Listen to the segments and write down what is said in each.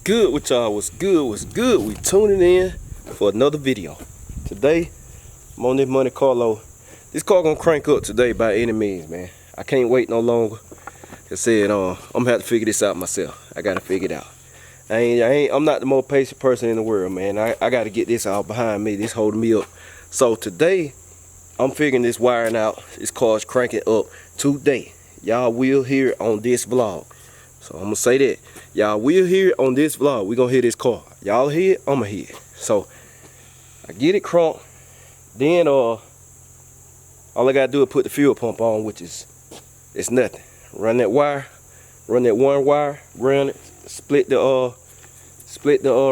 good with y'all? What's good? We tuning in for another video. Today, I'm on this Monte Carlo. This car gonna crank up today by any means, man. I can't wait no longer. I said, I'm gonna have to figure this out myself. I gotta figure it out. I'm not the most patient person in the world, man. I gotta get this out behind me. This holding me up. So today, I'm figuring this wiring out. This car's cranking up today. Y'all will hear it on this vlog. So I'm gonna say that. Y'all will hear it on this vlog. We gonna hear this car. Y'all hear it, I'ma hear it. So I get it crunked. Then all I gotta do is put the fuel pump on, which is it's nothing. Run that wire, run that one wire, run it, split the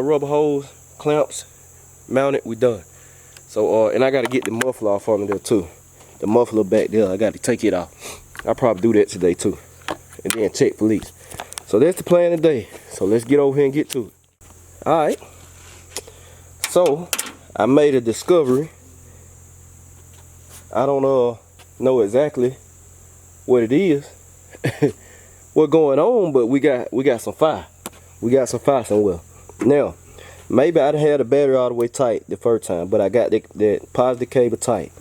rubber hose, clamps, mount it, we done. So and I gotta get the muffler off on there too. The muffler back there, I gotta take it off. I'll probably do that today too. And then check for leaks. So that's the plan today. So let's get over here and get to it. Alright. So I made a discovery. I don't know exactly what it is. What's going on, but we got some fire. We got some fire somewhere. Now, maybe I had the battery all the way tight the first time, but I got that positive cable tight.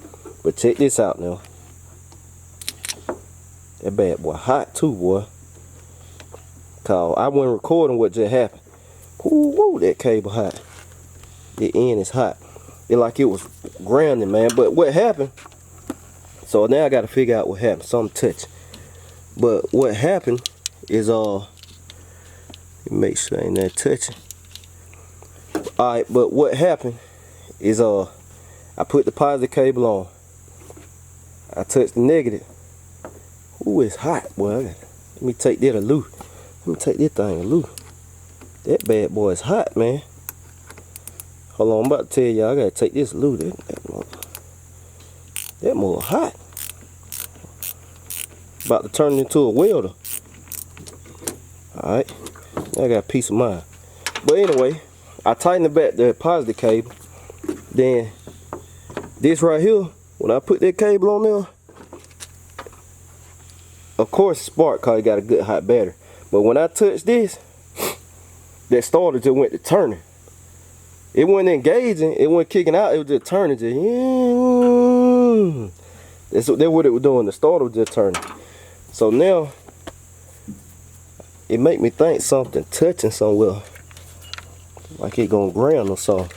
But check this out now. That bad boy hot too, boy. Cause I wasn't recording what just happened. Ooh, that cable hot. The end is hot. It like it was grounding, man. But what happened? So now I got to figure out what happened. Something touched. But what happened is make sure ain't that touching. Alright, but what happened is I put the positive cable on. I touched the negative. Ooh, it's hot, boy. Let me take that a loop. Let me take this thing a loop. That bad boy is hot, man. Hold on, I'm about to tell y'all, I gotta take this loop. That more hot. About to turn into a welder. Alright. Now I got a piece of mind. But anyway, I tightened the positive cable. Then this right here, when I put that cable on there, of course it sparked because it got a good hot battery. But when I touched this, that starter just went to turning. It wasn't engaging, it wasn't kicking out, it was just turning. That's what it was doing. The starter was just turning. So now it make me think something touching somewhere, like it gonna ground or something.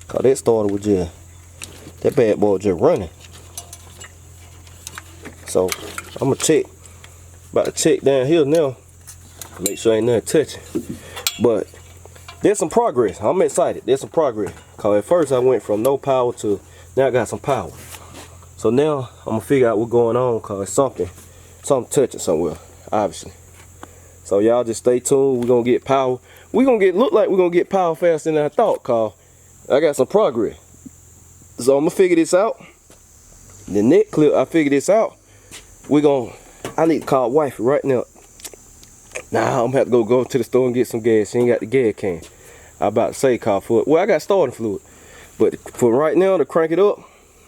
Cause that starter was that bad boy just running. So I'm gonna check. About to check down here now. Make sure ain't nothing touching. But there's some progress. I'm excited. There's some progress. Cause at first I went from no power to now I got some power. So now I'm gonna figure out what's going on, cause something touching somewhere, obviously. So y'all just stay tuned. We're gonna get power. Look like we're gonna get power faster than I thought, cause I got some progress. So I'm gonna figure this out. The next clip I figure this out. I need to call wifey right now. Nah, I'm gonna have to go to the store and get some gas. She ain't got the gas can. I about to say call for it. Well, I got starter fluid. But for right now to crank it up,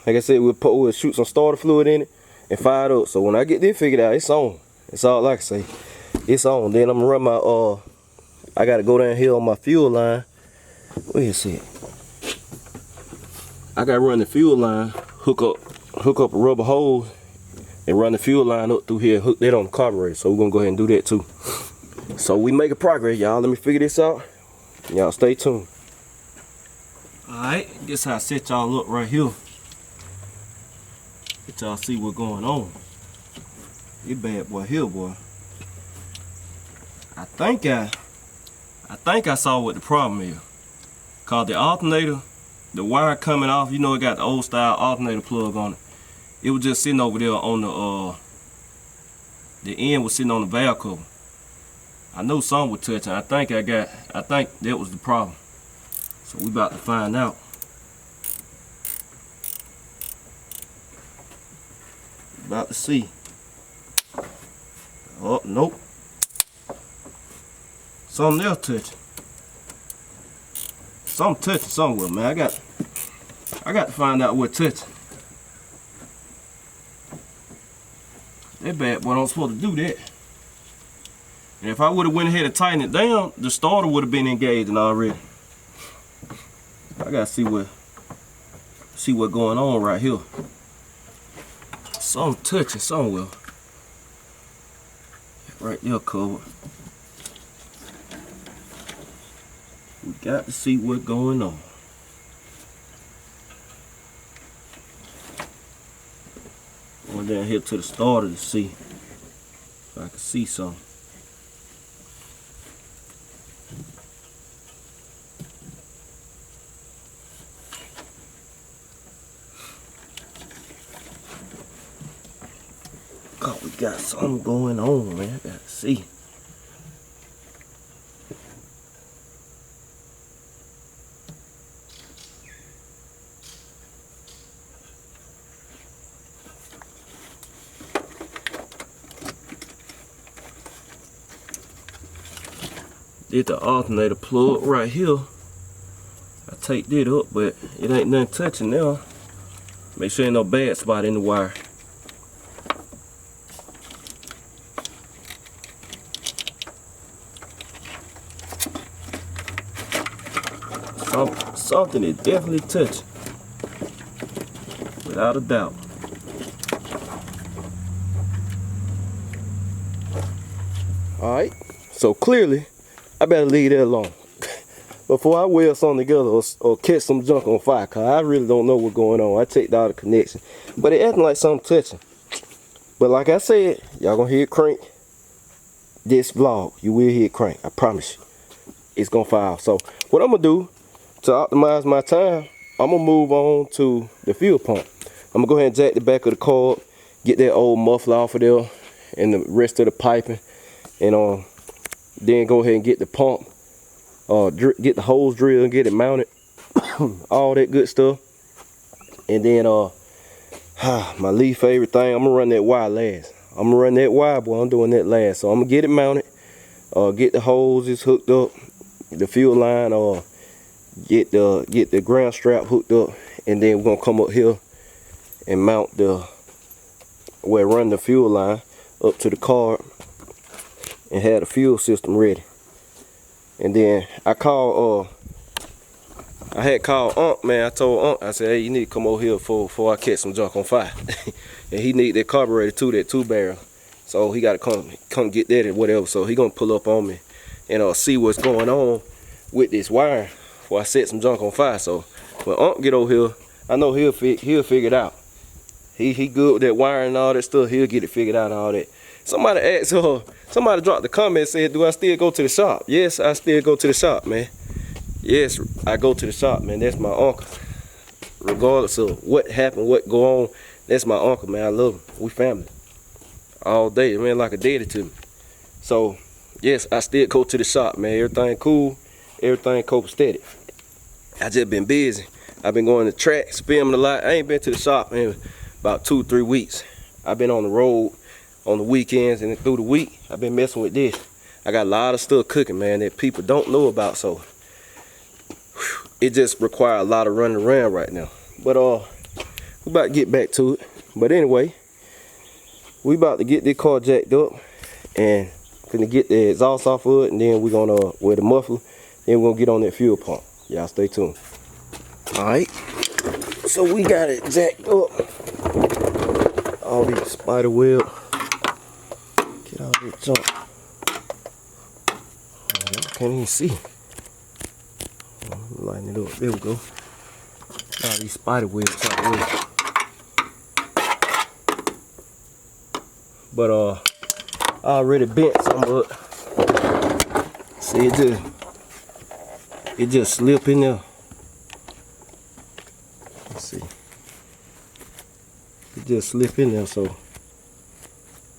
like I said, we'll shoot some starter fluid in it and fire it up. So when I get this figured out, it's on. That's all I can say. It's on. Then I'm gonna run my I gotta go down here on my fuel line. Where is it? I gotta run the fuel line, hook up a rubber hose and run the fuel line up through here, hook that on the carburetor. So we're gonna go ahead and do that too. So we making progress, y'all. Let me figure this out. Y'all stay tuned. Alright, this how I set y'all up right here. Let y'all see what's going on. This bad boy here, boy. I think I saw what the problem is. Cause the alternator, the wire coming off, you know it got the old style alternator plug on it. It was just sitting over there on the end was sitting on the valve cover. I know something was touching. I think that was the problem. So we about to find out. About to see. Oh, nope. Something else touching. Something touching somewhere, man. I got to find out what touching. That bad boy don't supposed to do that. And if I would have went ahead and tightened it down, the starter would have been engaging already. I gotta see what's going on right here. Something touching somewhere. Right there covered. We got to see what's going on. Going down here to the starter to see if I can see something. God, we got something going on, man. I gotta see. Did the alternator plug right here. I take that up, but it ain't nothing touching now. Make sure ain't no bad spot in the wire. Something is definitely touching, without a doubt. Alright, so clearly I better leave that alone before I weld something together or catch some junk on fire, cause I really don't know what's going on. I checked out the connection, but it acting like something touching. But like I said, y'all gonna hear it crank. This vlog, you will hear it crank. I promise you, it's gonna fire. So what I'm gonna do to optimize my time, I'm gonna move on to the fuel pump. I'm gonna go ahead and jack the back of the cord, get that old muffler off of there and the rest of the piping, and then go ahead and get the pump, get the hose drilled and get it mounted, all that good stuff. And then my least favorite thing, I'm gonna run that wire last. I'm gonna run that wire, boy. I'm doing that last. So I'm gonna get it mounted, get the hoses hooked up, the fuel line, get the ground strap hooked up, and then we're gonna come up here and mount run the fuel line up to the car and have the fuel system ready. And then I had called Unc, man. I told Unc, I said, hey, you need to come over here before I catch some junk on fire. And he need that carburetor too, that 2-barrel. So he gotta come get that and whatever. So he gonna pull up on me and see what's going on with this wire before I set some junk on fire. So when Unc get over here, I know he'll figure it out. He good with that wire and all that stuff. He'll get it figured out and all that. Somebody asked, somebody dropped the comment, said, do I still go to the shop? Yes, I still go to the shop, man. Yes, I go to the shop, man. That's my uncle. Regardless of what happened, what go on, that's my uncle, man. I love him. We family. All day, man, like a daddy to me. So, yes, I still go to the shop, man. Everything cool, everything copacetic. I just been busy. I've been going to tracks, filming a lot. I ain't been to the shop in about 2-3 weeks. I've been on the road on the weekends and through the week. I've been messing with this. I got a lot of stuff cooking, man, that people don't know about. So it just requires a lot of running around right now. But we about to get back to it. But anyway, we about to get this car jacked up and gonna get the exhaust off of it, and then we're gonna wear the muffler. Then we're gonna get on that fuel pump. Y'all stay tuned. All right. So we got it jacked up. All these spider web. Get all that junk. I can't even see. Lighten it up. There we go. All these spider webs out the way. But I already bent some up. See, it just slip in there. Let's see. It just slip in there, so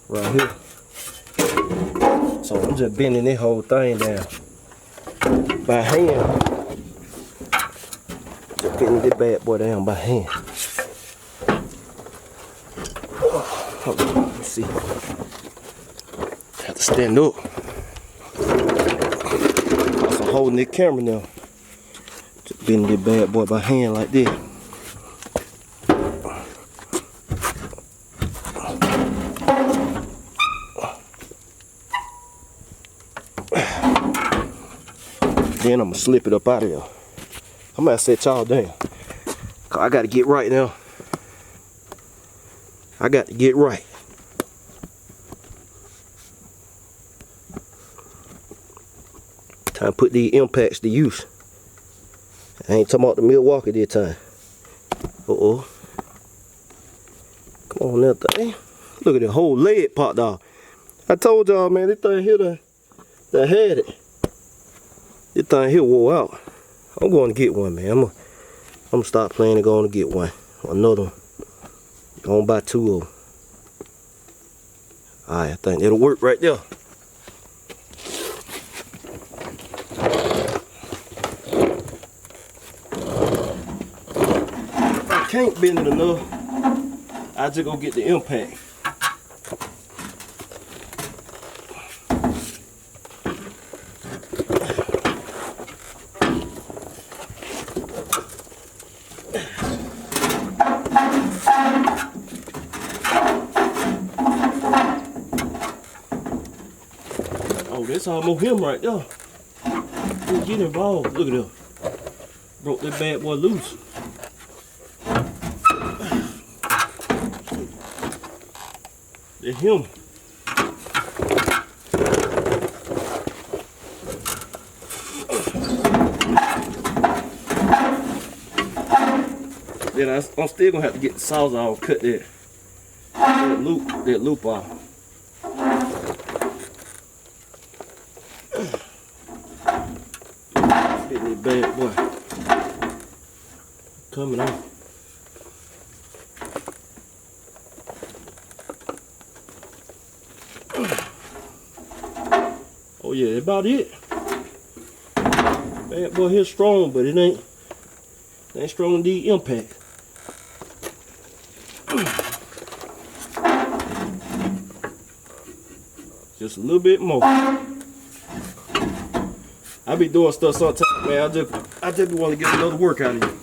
right here. So I'm just bending this whole thing down by hand. Just bending this bad boy down by hand. Hold on, let's see. Have to stand up. I'm holding this camera now. Just bending this bad boy by hand like this. Then I'm gonna slip it up out of there. I'm gonna set y'all down. Cause I gotta get right now. I got to get right. Time to put these impacts to use. I ain't talking about the Milwaukee this time. Uh-oh. Come on now, thing. Look at the whole leg popped off. I told y'all, man, this thing here that had it. This thing here wore out. I'm going to get one, man. I'm gonna stop playing and going to get one. Another one. Gonna buy 2 of them. Alright, I think it'll work right there. If I can't bend it enough, I just go get the impact. Oh, that's almost him right there. Dude, get involved. Look at him. Broke that bad boy loose. That's him. Then I'm still gonna have to get the saws off, cut that loop off. Get that bad boy coming off. Oh yeah, that's about it. Bad boy here strong, but it ain't strong in the impact. Just a little bit more. I be doing stuff sometimes, man. I just want to get another work out of you.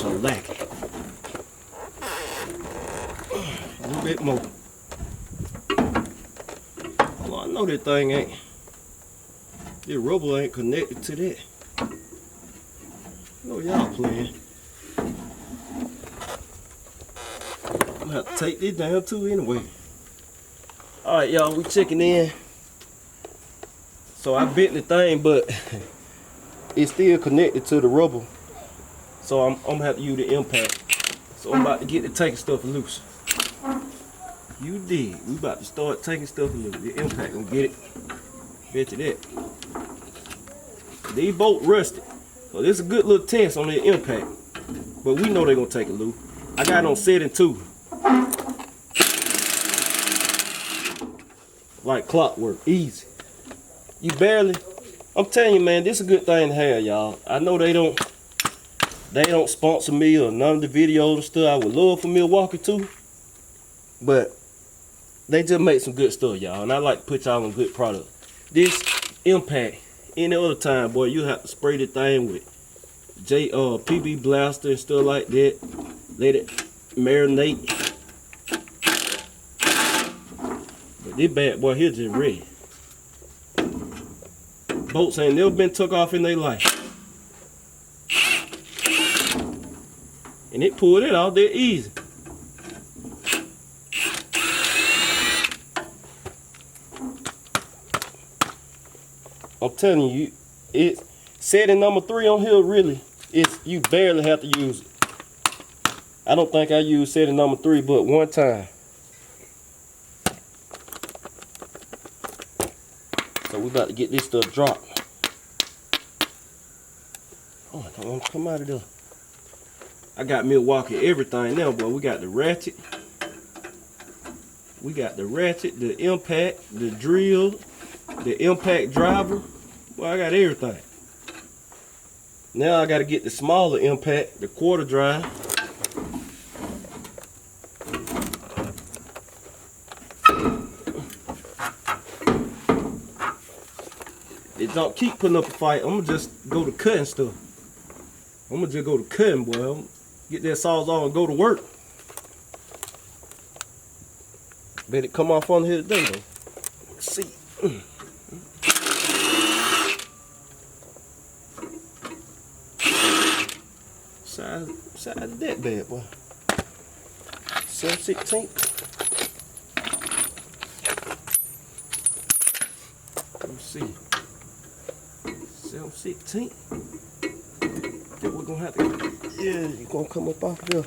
I'm lacking. A little bit more. Well, I know that thing ain't. The rubber ain't connected to that. No, y'all playing. I'm gonna have to take this down too anyway. Alright, y'all, we checking in. So I bent the thing, but it's still connected to the rubber. So I'm gonna have to use the impact. So I'm about to get to taking stuff loose. You did. We about to start taking stuff loose. The impact gonna get it. Bet you that. These both rusted. So this is a good little test on the impact. But we know they're gonna take it loose. I got it on setting 2. Like clockwork. Easy. You barely. I'm telling you, man, this is a good thing to have, y'all. I know they don't sponsor me or none of the videos and stuff. I would love for Milwaukee too. But they just make some good stuff, y'all. And I like to put y'all on good product. This impact, any other time, boy, you have to spray the thing with PB blaster and stuff like that. Let it marinate. But this bad boy here just ready. Bolts ain't never been took off in their life. And it pulled it out there easy. I'm telling you, it's setting number 3 on here really. You barely have to use it. I don't think I used setting number 3 but one time. So we about to get this stuff dropped. Oh, I don't want to come out of there. I got Milwaukee everything now, boy. We got the ratchet. We got the ratchet, the impact, the drill, the impact driver. Well, I got everything. Now I got to get the smaller impact, the quarter drive. It's don't keep putting up a fight. I'm gonna just go to cutting stuff. I'm gonna just go to cutting, boy. I'm gonna get that sawzall and go to work. Bet it come off on here today, though. Let's see. Size of that bad, boy. 7/16. Let me see. 7/16. Then we're gonna have to. Yeah, you're gonna come up off there.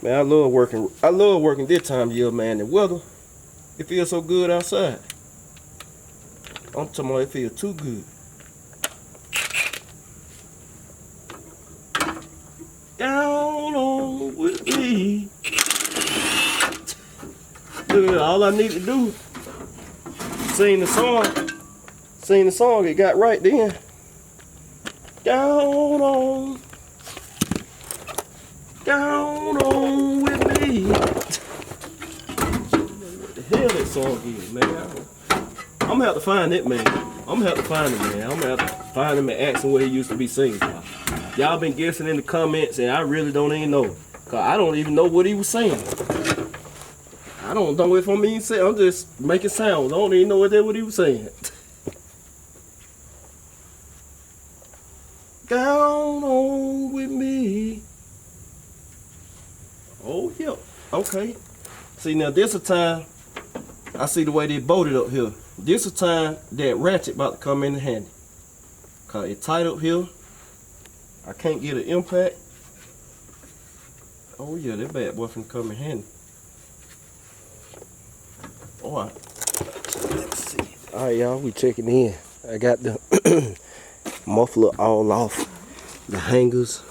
Man, I love working. I love working this time of year, man. The weather, it feels so good outside. I'm talking about it feels too good. Down on with me. Look at that. All I need to do, sing the song. Sing the song. It got right then. Down on. Down on with me. What the hell that song is, man? I'm gonna have to find it, man. I'm gonna have to find it, man. I'm gonna have to find him and ask him what he used to be singing about. Y'all been guessing in the comments, and I really don't even know. Cause I don't even know what he was saying. I don't know if I'm even saying. I'm just making sounds. I don't even know what he was saying. Down on with me. Oh, yeah. Okay. See, now this a time, I see the way they bolted up here. This a time that ratchet about to come in handy. Cause it tight up here. I can't get an impact. Oh yeah, that bad boy finna come in handy. Alright. Let's see. Alright, y'all, we checking in. I got the muffler all off. The hangers.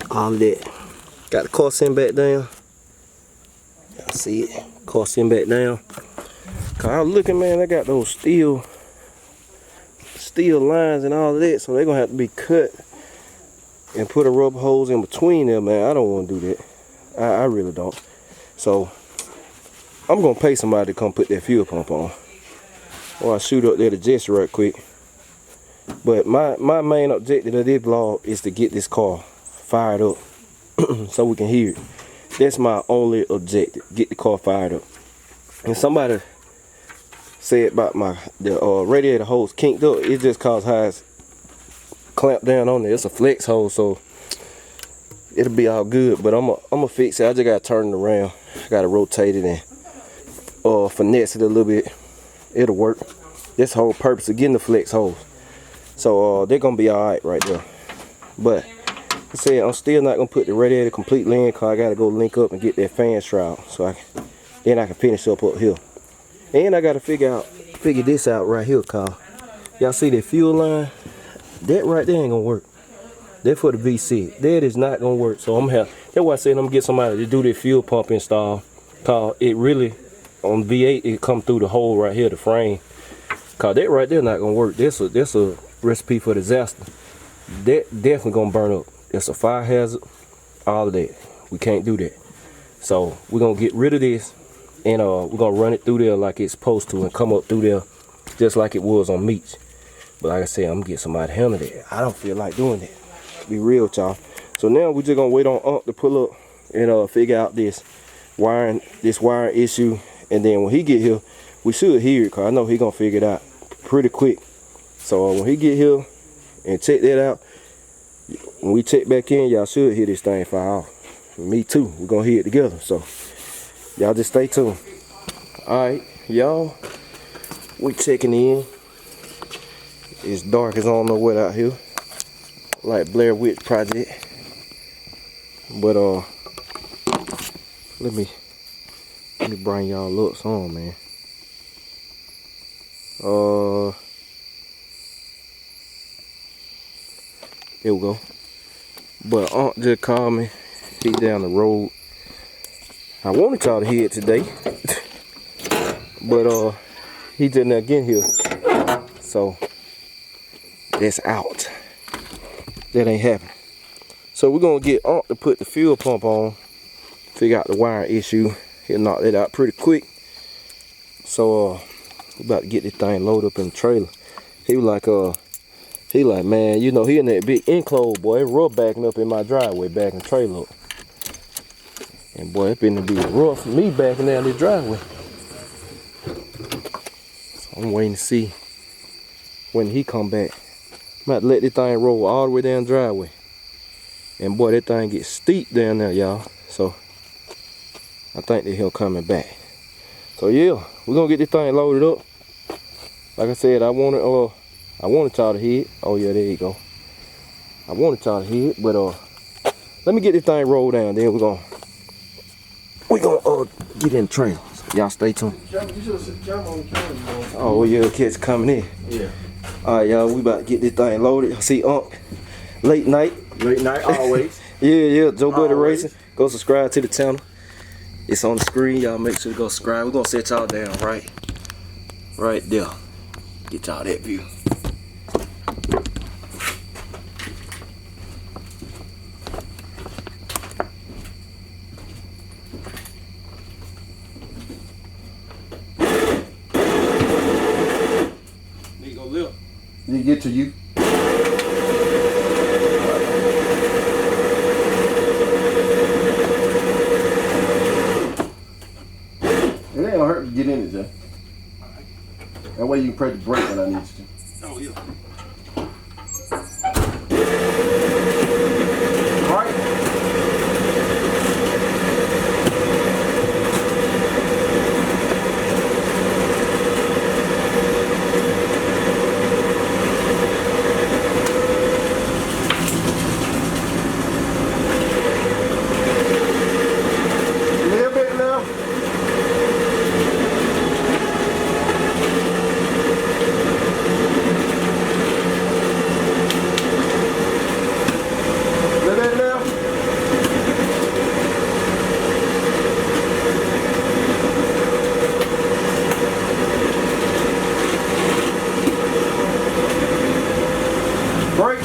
All that. Got the car sent back down. Y'all see it. Car sent back down. Cause I was looking, man, I got those steel lines and all of that, so they're gonna have to be cut and put a rubber hose in between them, man. I don't want to do that. I really don't. So I'm gonna pay somebody to come put that fuel pump on, or I'll shoot up there to Jesse right quick. But my main objective of this vlog is to get this car fired up so we can hear it. That's my only objective, get the car fired up. And somebody said about the radiator hose kinked up. It just caused how it's clamped down on there. It's a flex hose, so it'll be all good. But I'm gonna fix it. I just gotta turn it around. I gotta rotate it and finesse it a little bit. It'll work. That's the whole purpose of getting the flex hose. So they're gonna be all right right there. But I said I'm still not gonna put the radiator completely in, cause I gotta go link up and get that fan shroud, so then I can finish up here. And I gotta figure this out right here, cause y'all see that fuel line? That right there ain't gonna work. That for the V6. That is not gonna work. So that's why I said I'm gonna get somebody to do the fuel pump install. Cause it really on V8 it come through the hole right here, the frame. Cause that right there not gonna work. That's a recipe for disaster. That definitely gonna burn up. That's a fire hazard. All of that. We can't do that. So we're gonna get rid of this, and we're gonna run it through there like it's supposed to, and come up through there just like it was on meats. But like I said, I'm gonna get somebody to handle that. I don't feel like doing that. Be real with y'all. So now we're just gonna wait on Unc to pull up and figure out this wiring issue, and then when he get here, we should hear it, cause I know he gonna figure it out pretty quick. So when he get here and check that out, when we check back in, y'all should hear this thing fire off. Me too. We're gonna hear it together. So y'all just stay tuned. Alright, y'all, we checking in. It's dark as I don't know what out here, like Blair Witch Project. But let me bring y'all up some, man. Here we go. But Aunt just called me. He down the road. I wanted y'all to hear it today, but he just not getting here. So that's out. That ain't happening. So we're gonna get Aunt to put the fuel pump on, figure out the wiring issue. He'll knock that out pretty quick. So We about to get this thing loaded up in the trailer. He was like, man, you know, he in that big enclosed, boy. It rough backing up in my driveway, backing the trailer up. And boy, it been to be rough for me backing down this driveway. So I'm waiting to see when he come back. I'm about to let this thing roll all the way down the driveway. And boy, that thing gets steep down there, y'all. So I think that he'll coming back. So yeah, we're gonna get this thing loaded up. Like I said, I wanted y'all to hear it. Oh yeah, there you go. I wanted y'all to hear it, but let me get this thing rolled down. Then we're gonna get in the trailer. So y'all stay tuned. Oh yeah, kids coming in. Yeah. All right, y'all, we about to get this thing loaded. See Unc, late night. Late night, always. yeah, Joe Buddy Racing. Go subscribe to the channel. It's on the screen. Y'all make sure to go subscribe. We're gonna set y'all down right there. Get y'all that view. There you go, Lil. Did it get to you? It ain't gonna hurt to get in it, Jay. That way you can press the brake when I need you to. Oh yeah. Right? A little bit now. Brake.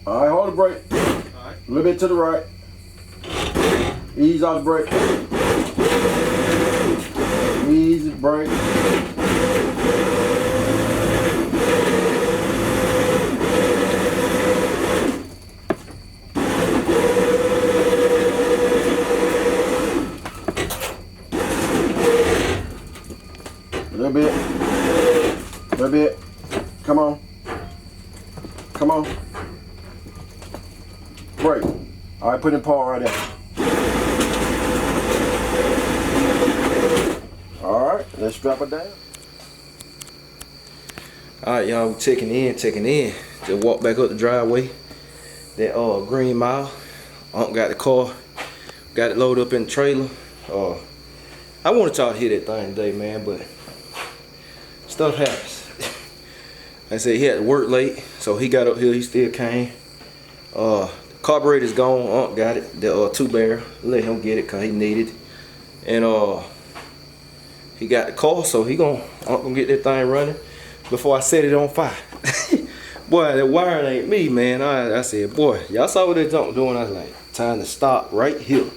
All right, hold the brake. All right. A little bit to the right. Ease off the brake. Easy brake. A little bit. A little bit. Come on. Come on. Brake. All right, put in paw right there. All right, let's strap it down. All right, y'all, we checking in. Just walk back up the driveway. That Green Mile. Unc got the car. Got it loaded up in the trailer. I wanted y'all to hear that thing today, man, but stuff happens. Like I said, he had to work late, so he got up here. He still came. Carburetor's gone. Unc got it. The 2-barrel. Let him get it, cause he needed it. And he got the car, so Unc gonna get that thing running before I set it on fire. Boy, that wiring ain't me, man. I said, boy, y'all saw what that junk doing. I was like, time to stop right here.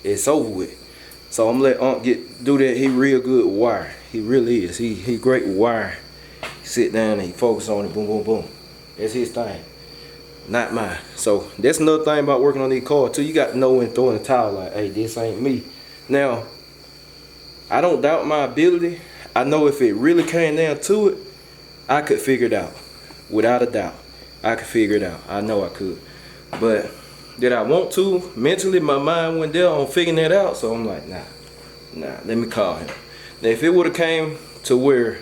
It's over with. So I'm gonna let Unc do that. He real good with wire. He really is. He great with wire. He sit down and he focus on it. Boom, boom, boom. That's his thing, not mine. So that's another thing about working on these cars too. You got to know when throwing the towel. Like, hey, this ain't me. Now, I don't doubt my ability. I know if it really came down to it, I could figure it out. Without a doubt, I could figure it out. I know I could. But did I want to? Mentally, my mind went there on figuring that out. So I'm like, nah, let me call him. Now, if it would have came to where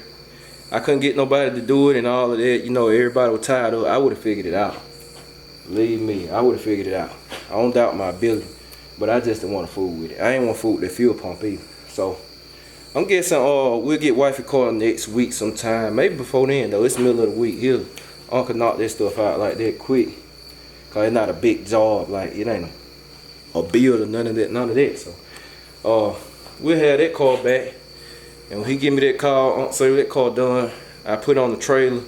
I couldn't get nobody to do it and all of that, you know, everybody was tired of it, I would have figured it out. Believe me, I would have figured it out. I don't doubt my ability, but I just didn't want to fool with it. I ain't want to fool with that fuel pump either. So I'm guessing we'll get wifey car next week sometime. Maybe before then though. It's the middle of the week. Uncle knock this stuff out like that quick. Cause it's not a big job. Like, it ain't a build or none of that. So we'll have that car back. And when he give me that car, Uncle say that car done, I put it on the trailer,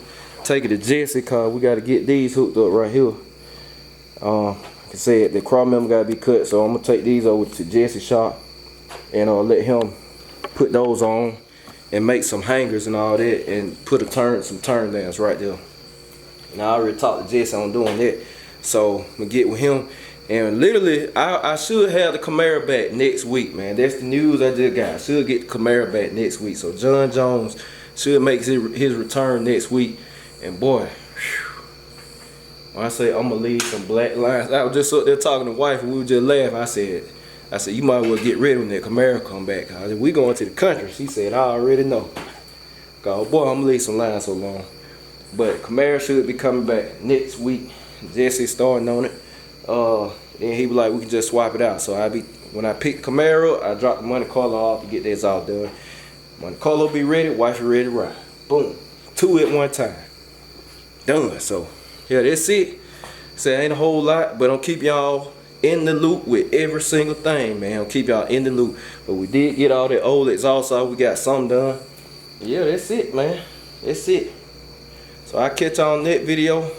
take it to Jesse, cause we gotta get these hooked up right here. Like I said, the cross member gotta be cut, so I'm gonna take these over to Jesse's shop and let him put those on and make some hangers and all that, and put some turn downs right there. And I already talked to Jesse on doing that, so I'm gonna get with him. And literally, I should have the Camaro back next week, man. That's the news I just got. I should get the Camaro back next week. So John Jones should make his return next week. And boy, whew, when I say I'm gonna leave some black lines, I was just up there talking to the wife and we were just laughing. I said, you might as well get ready when that Camaro come back. I said, we going to the country. She said, I already know. Cause boy, I'm gonna leave some lines so long. But Camaro should be coming back next week. Jesse's starting on it. And he was like, we can just swap it out. So when I pick Camaro, I drop the Monte Carlo off to get this all done. Monte Carlo be ready, wife is ready to ride. Boom, 2 at one time. Done. So yeah, that's it. So ain't a whole lot, but I'm keep y'all in the loop with every single thing, man. I'll keep y'all in the loop. But we did get all that old exhaust off. We got some done. Yeah, that's it, man. That's it. So I'll catch y'all on that video.